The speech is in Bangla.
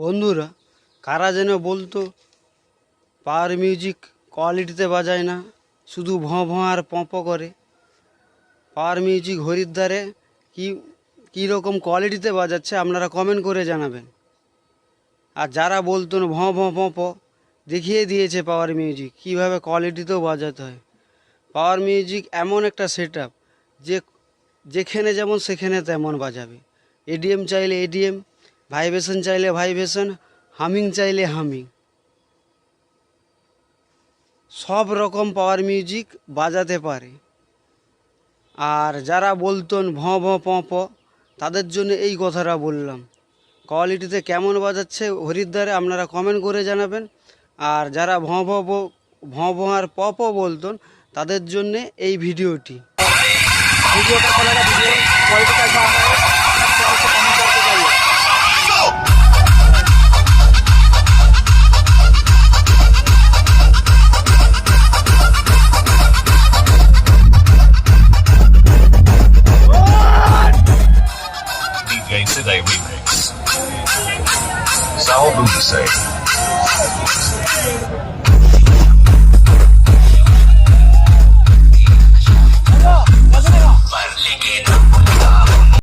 বন্ধুরা, কারা যেন বলতো পাওয়ার মিউজিক কোয়ালিটিতে বাজায় না, শুধু ভঁ ভঁ আর পঁপ করে। পাওয়ার মিউজিক হরিদ্বারে কী রকম কোয়ালিটিতে বাজাচ্ছে আপনারা কমেন্ট করে জানাবেন। আর যারা বলতো না ভঁ ভঁ পঁপ, দেখিয়ে দিয়েছে পাওয়ার মিউজিক কীভাবে কোয়ালিটিতেও বাজাতে হয়। পাওয়ার মিউজিক এমন একটা সেট আপ যে যেখানে যেমন সেখানে তেমন বাজাবে। এডিএম চাইলে এডিএম, ভাইব্রেশন চাইলে ভাইব্রেশন, হামিং চাইলে হামিং, সব রকম পাওয়ার মিউজিক বাজাতে পারে। আর যারা বলতেন ভঁ ভঁ পঁ তাদের জন্য এই কথাটা বললাম। কোয়ালিটিতে কেমন বাজাচ্ছে হরিদ্বারে আপনারা কমেন্ট করে জানাবেন। আর যারা ভঁ ভঁ আর পপ বলতেন তাদের জন্যে এই ভিডিওটা DJ Today Remix. Sal Bundesay.